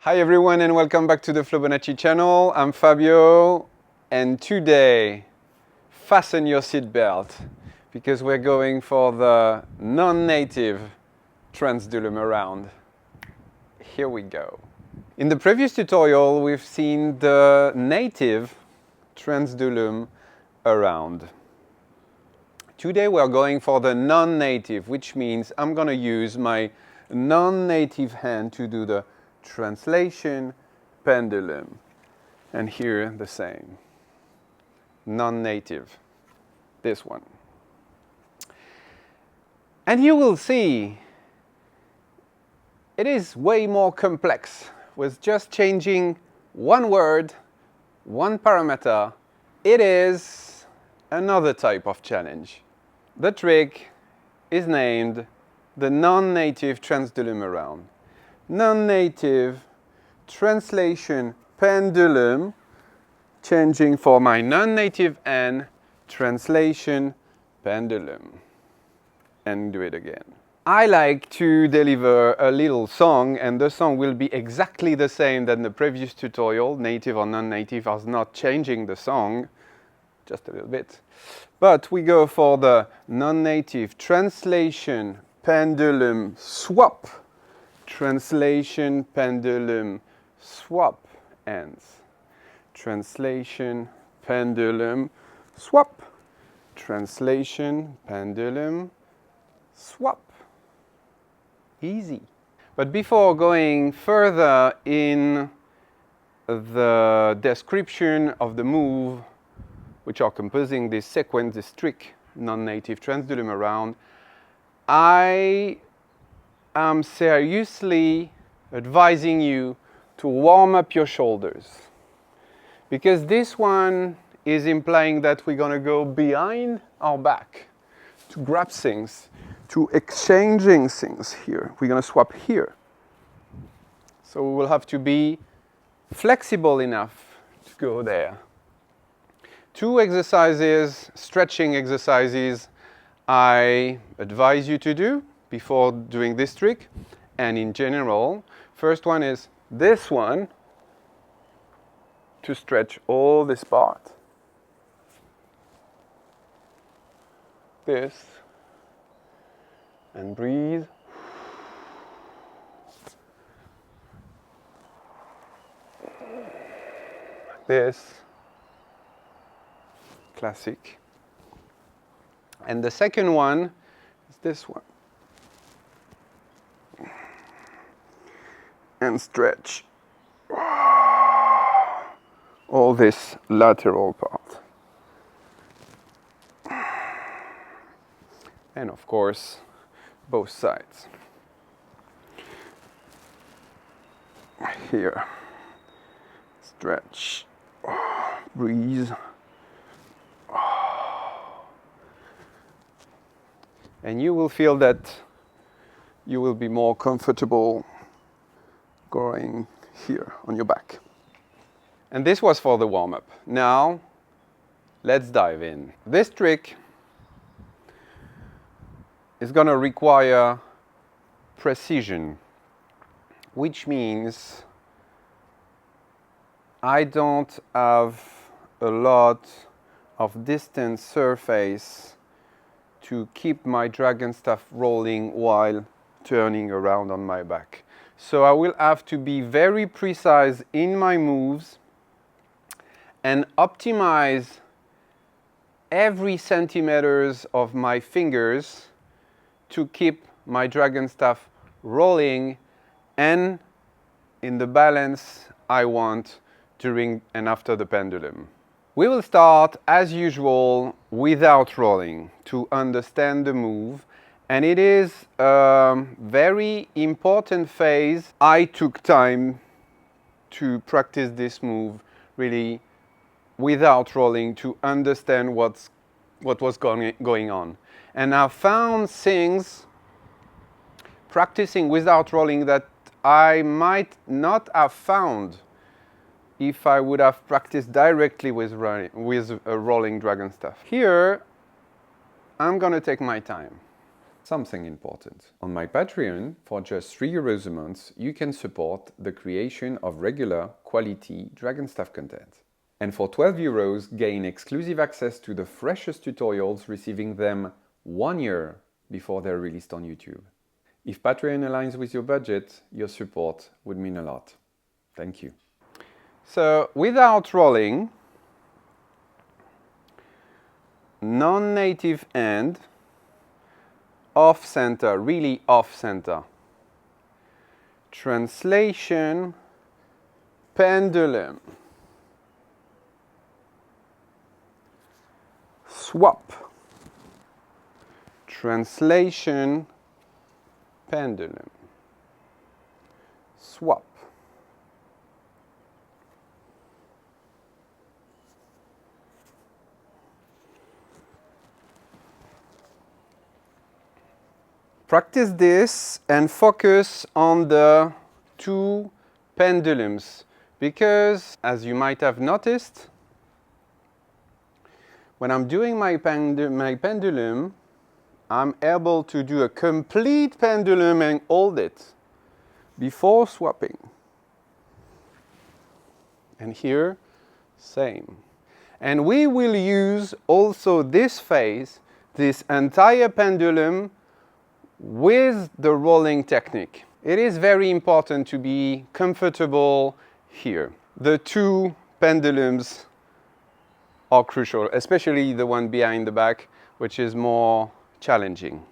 Hi everyone and welcome back to the Flowbonacci channel. I'm Fabio and today fasten your seatbelt because we're going for the non-native Transdulum around. Here we go. In the previous tutorial we've seen the native Transdulum around. Today we're going for the non-native, which means I'm going to use my non-native hand to do the translation pendulum, and here the same non-native, this one. And you will see it is way more complex. With just changing one word, one parameter, it is another type of challenge. The trick is named the non-native Transdulum around. Non-native translation pendulum, changing for my non-native and translation pendulum. And do it again. I like to deliver a little song, and the song will be exactly the same than the previous tutorial. Native or non-native, I was not changing the song, just a little bit. But we go for the non-native translation pendulum swap. Translation pendulum swap ends. Translation pendulum swap. Translation pendulum swap. Easy. But before going further in the description of the move which are composing this sequence, this trick, non-native Transdulum around, I I'm seriously advising you to warm up your shoulders, because this one is implying that we're going to go behind our back to grab things, to exchanging things here. We're going to swap here. So we will have to be flexible enough to go there. 2 exercises, stretching exercises, I advise you to do before doing this trick, and in general. First one is this one, to stretch all this part. This, and breathe. This, classic. And the second one is this one. And stretch all this lateral part. And of course, both sides. Here, stretch, breathe. And you will feel that you will be more comfortable going here on your back. And this was for the warm-up. Now, let's dive in. This trick is going to require precision, which means I don't have a lot of distant surface to keep my dragon staff rolling while turning around on my back. So I will have to be very precise in my moves and optimize every centimeters of my fingers to keep my dragon staff rolling and in the balance I want during and after the pendulum. We will start as usual without rolling to understand the move. And it is a very important phase. I took time to practice this move really without rolling to understand what was going on. And I found things practicing without rolling that I might not have found if I would have practiced directly with a rolling dragon staff. Here, I'm going to take my time. Something important. On my Patreon, for just €3 a month, you can support the creation of regular, quality Dragonstaff content. And for €12, gain exclusive access to the freshest tutorials, receiving them 1 year before they're released on YouTube. If Patreon aligns with your budget, your support would mean a lot. Thank you. So, without rolling, non-native end, off-center, really off-center. Translation, pendulum. Swap. Translation, pendulum. Swap. Practice this and focus on the two pendulums, because as you might have noticed, when I'm doing my pendulum, I'm able to do a complete pendulum and hold it before swapping. And here, same. And we will use also this phase, this entire pendulum, with the rolling technique. It is very important to be comfortable here. The two pendulums are crucial, especially the one behind the back, which is more challenging.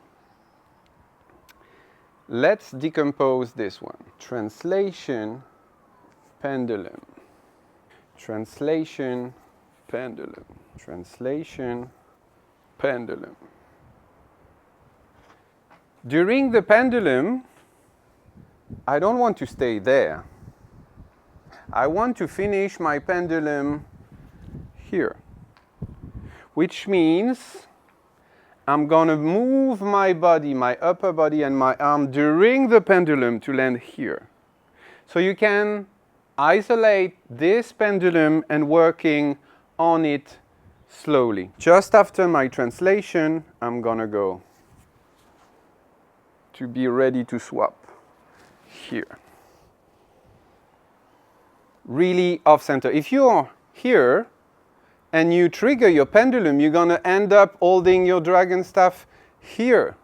Let's decompose this one. Translation, pendulum. Translation, pendulum. Translation, pendulum. During the pendulum, I don't want to stay there. I want to finish my pendulum here, which means I'm going to move my body, my upper body and my arm during the pendulum to land here. So you can isolate this pendulum and working on it slowly. Just after my translation, I'm going to go to be ready to swap here. Really off center. If you're here and you trigger your pendulum, you're going to end up holding your dragon staff here.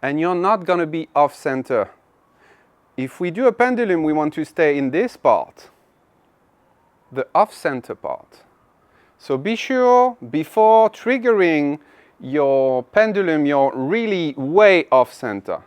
And you're not going to be off center. If we do a pendulum, we want to stay in this part, the off center part. So be sure before triggering your pendulum, you're really way off center.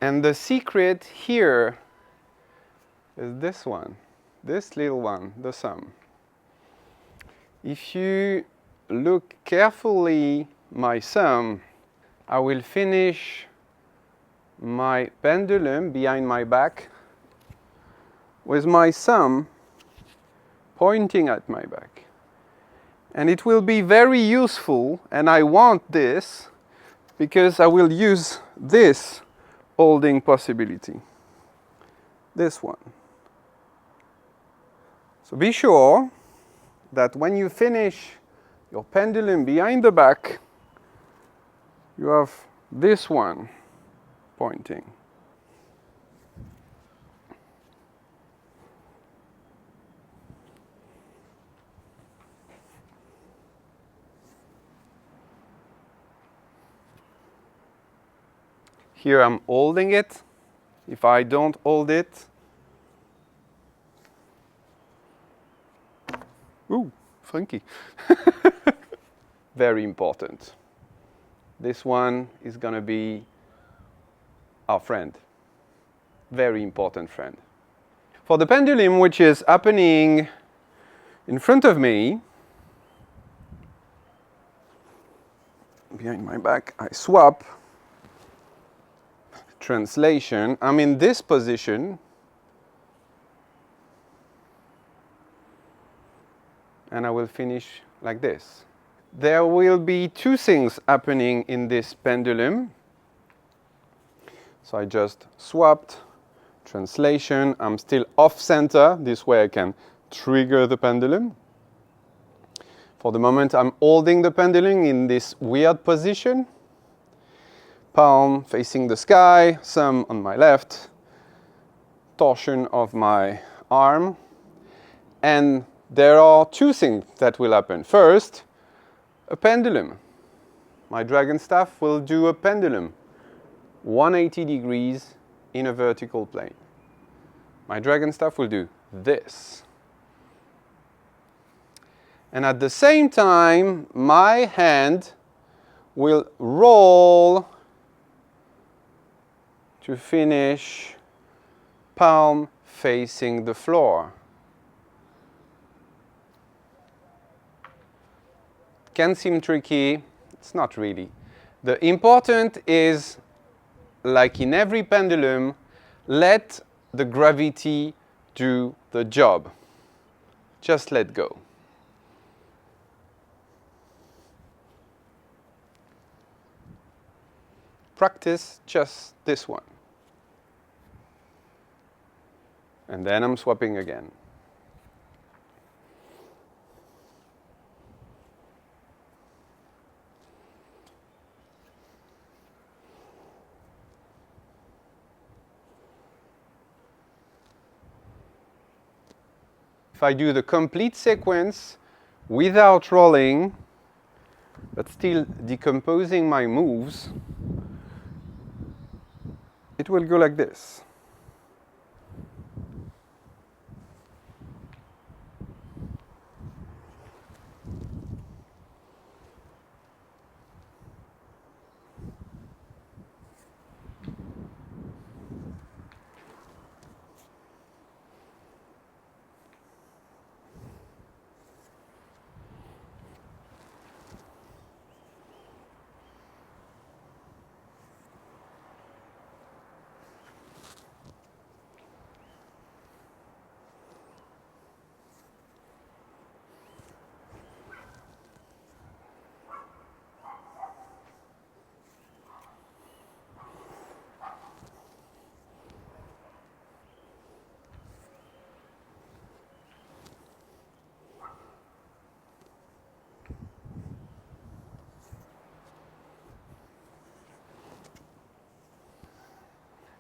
And the secret here is this one, this little one, the sum. If you look carefully my sum, I will finish my pendulum behind my back with my sum pointing at my back. And it will be very useful, and I want this because I will use this holding possibility, this one. So be sure that when you finish your pendulum behind the back, you have this one pointing. Here I'm holding it. If I don't hold it, ooh, funky. Very important. This one is going to be our friend. Very important friend. For the pendulum, which is happening in front of me, behind my back, I swap. translation, I'm in this position and I will finish like this. There will be two things happening in this pendulum. So I just swapped translation. I'm still off center. This way I can trigger the pendulum. For the moment, I'm holding the pendulum in this weird position. Palm facing the sky, thumb on my left, torsion of my arm. And there are two things that will happen. First, a pendulum. My dragon staff will do a pendulum, 180 degrees in a vertical plane. My dragon staff will do this. And at the same time, my hand will roll to finish palm facing the floor. Can seem tricky, it's not really. The important is, like in every pendulum, let the gravity do the job. Just let go. Practice just this one. And then I'm swapping again. If I do the complete sequence without rolling, but still decomposing my moves, it will go like this.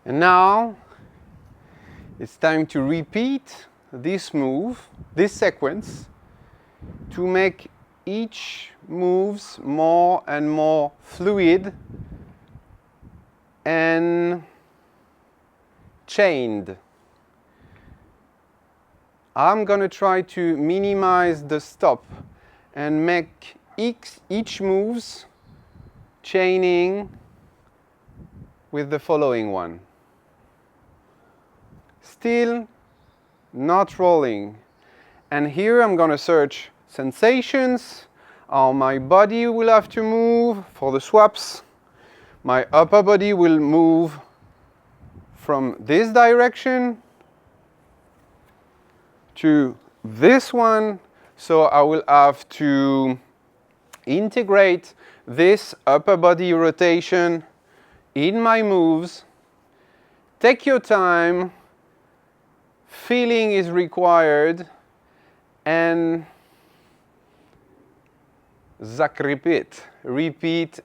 And now it's time to repeat this move, this sequence, to make each moves more and more fluid and chained. I'm going to try to minimize the stop and make each moves chaining with the following one. Still not rolling. And here I'm going to search sensations, how my body will have to move for the swaps. My upper body will move from this direction to this one. So I will have to integrate this upper body rotation in my moves. Take your time. Feeling is required, and repeat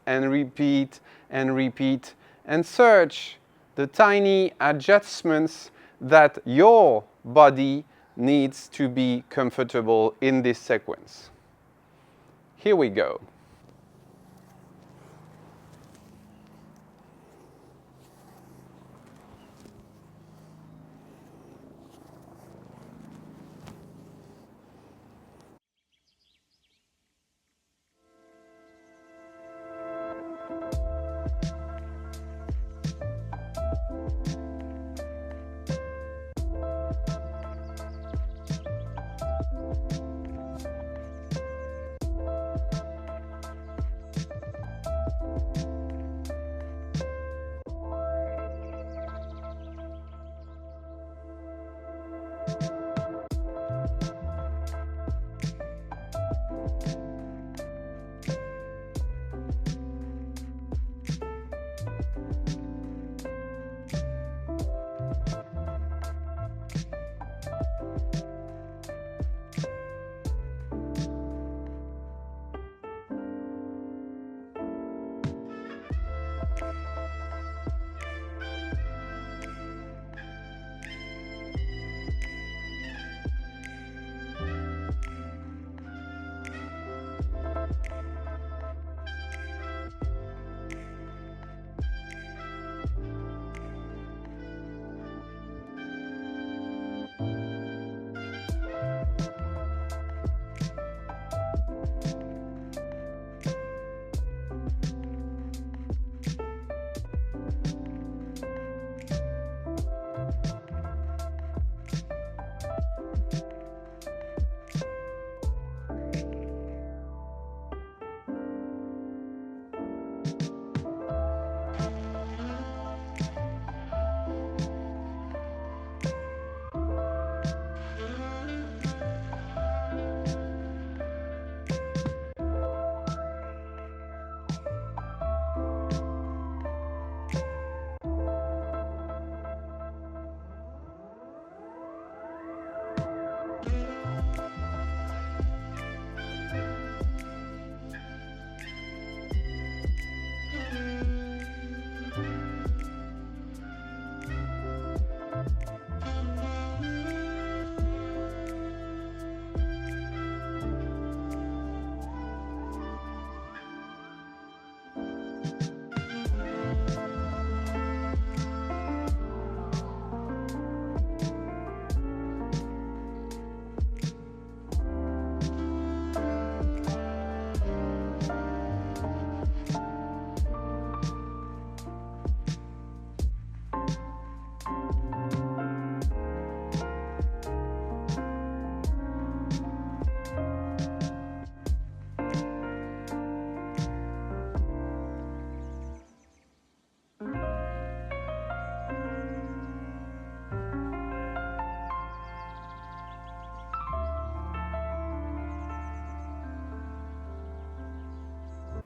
and repeat and repeat, and search the tiny adjustments that your body needs to be comfortable in this sequence. Here we go.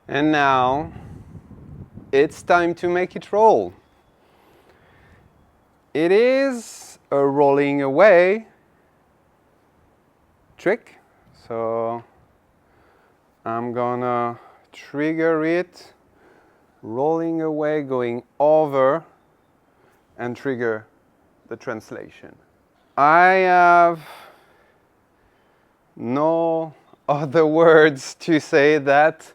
And now it's time to make it roll. It is a rolling away trick. So I'm gonna trigger it, rolling away, going over, and trigger the translation. I have no other words to say that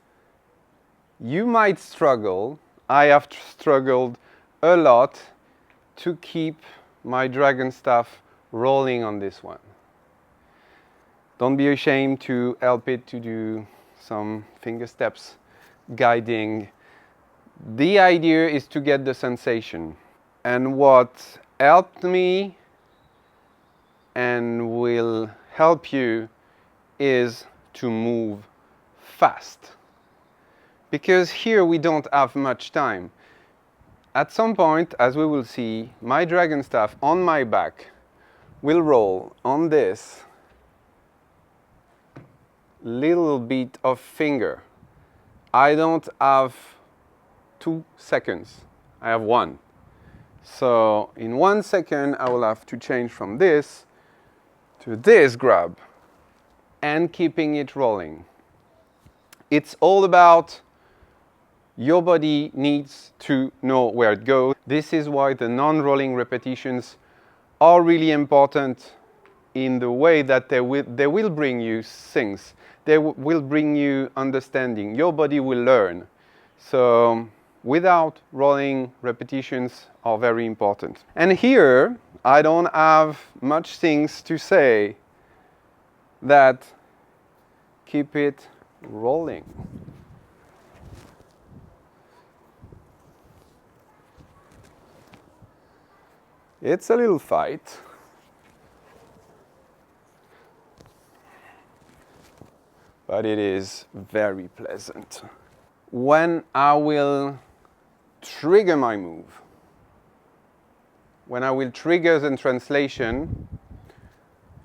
you might struggle. I have struggled a lot to keep my dragon staff rolling on this one. Don't be ashamed to help it to do some finger steps, guiding. The idea is to get the sensation. And what helped me and will help you is to move fast. Because here we don't have much time. At some point, as we will see, my dragon staff on my back will roll on this little bit of finger. I don't have 2 seconds, I have 1. So in 1 second, I will have to change from this to this grab and keeping it rolling. It's all about your body needs to know where it goes. This is why the non-rolling repetitions are really important in the way that they will bring you things. They will bring you understanding. Your body will learn. So without rolling, repetitions are very important. And here, I don't have much things to say that keep it rolling. It's a little fight. But it is very pleasant. When I will trigger my move, when I will trigger the translation,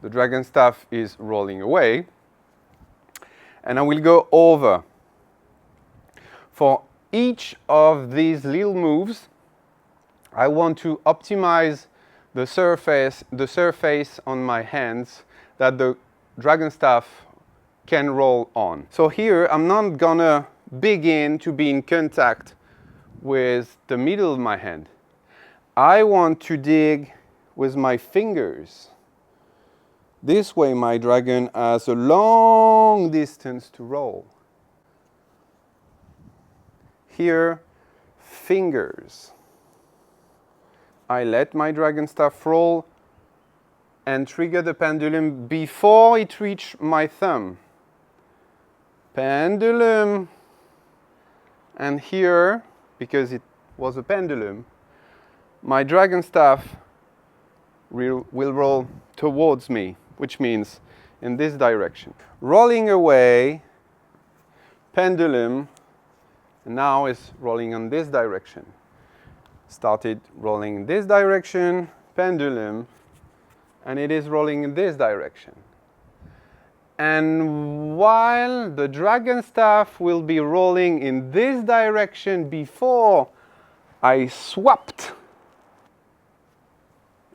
the dragon staff is rolling away, and I will go over. For each of these little moves, I want to optimize the surface on my hands that the dragon staff can roll on. So here, I'm not gonna begin to be in contact with the middle of my hand. I want to dig with my fingers. This way, my dragon has a long distance to roll. Here, fingers. I let my dragon staff roll and trigger the pendulum before it reaches my thumb. Pendulum. And here, because it was a pendulum, my dragon staff will roll towards me, which means in this direction. Rolling away, pendulum, now is rolling in this direction. Started rolling in this direction, pendulum, and it is rolling in this direction. And while the dragon staff will be rolling in this direction before I swapped,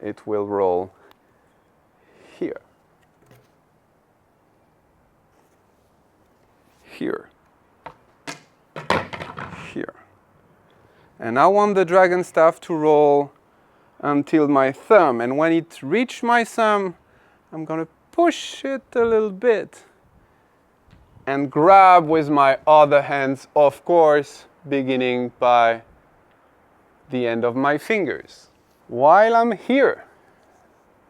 it will roll here. Here. Here. And I want the dragon staff to roll until my thumb. And when it reaches my thumb, I'm going to push it a little bit and grab with my other hands, of course, beginning by the end of my fingers. While I'm here,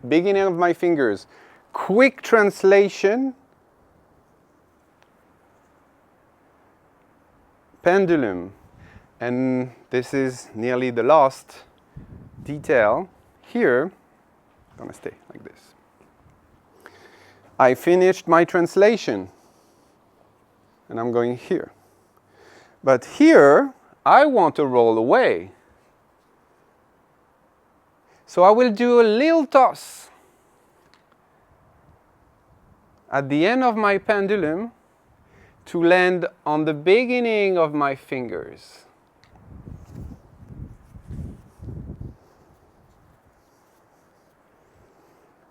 beginning of my fingers, quick translation, pendulum. And this is nearly the last detail. Here, I'm going to stay like this. I finished my translation, and I'm going here. But here, I want to roll away. So I will do a little toss. At the end of my pendulum, to land on the beginning of my fingers.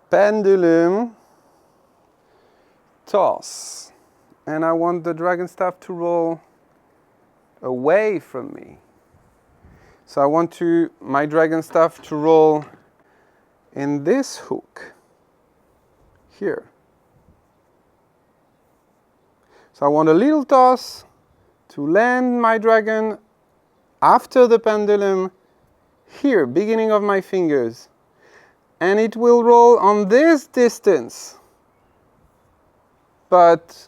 Pendulum, toss. And I want the dragon staff to roll away from me. So I want my dragon staff to roll in this hook here. So I want a little toss to land my dragon after the pendulum here, beginning of my fingers. And it will roll on this distance. But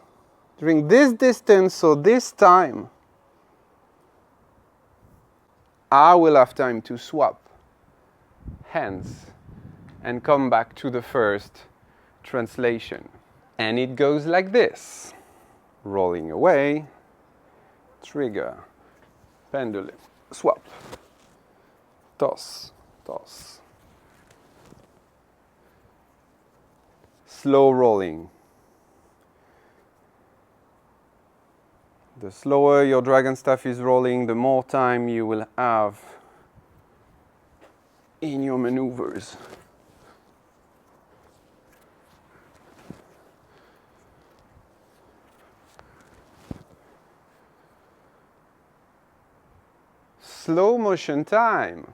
during this distance, so this time, I will have time to swap hands and come back to the first translation. And it goes like this. Rolling away, trigger, pendulum, swap, toss, toss. Slow rolling. The slower your dragon staff is rolling, the more time you will have in your maneuvers. Slow motion time.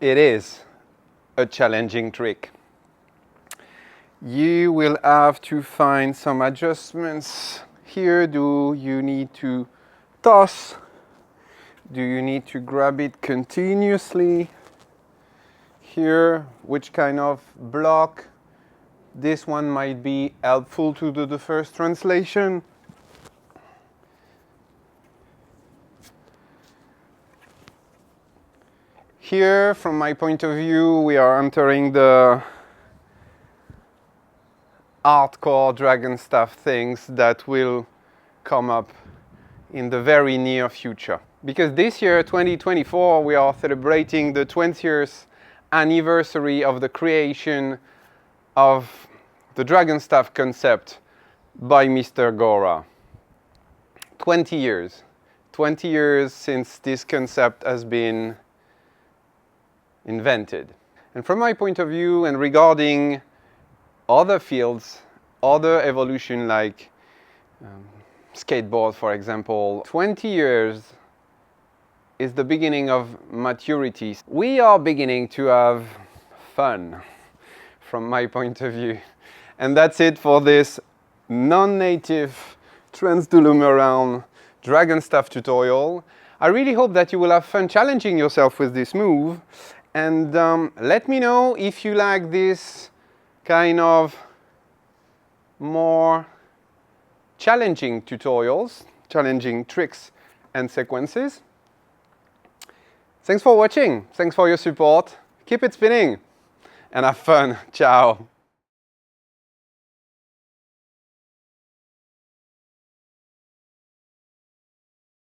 it is a challenging trick. You will have to find some adjustments here. Do you need to toss? Do you need to grab it continuously? Here, which kind of block? This one might be helpful to do the first translation. Here, from my point of view, we are entering the hardcore dragon staff things that will come up in the very near future. Because this year, 2024, we are celebrating the 20th anniversary of the creation of the dragon staff concept by Mr. Gora. 20 years. 20 years since this concept has been invented. And from my point of view, and regarding other fields, other evolution like skateboard, for example, 20 years is the beginning of maturity. We are beginning to have fun, from my point of view. And that's it for this non-native Transdulum around dragon staff tutorial. I really hope that you will have fun challenging yourself with this move. And let me know if you like this kind of more challenging tutorials, challenging tricks and sequences. Thanks for watching. Thanks for your support. Keep it spinning and have fun. Ciao.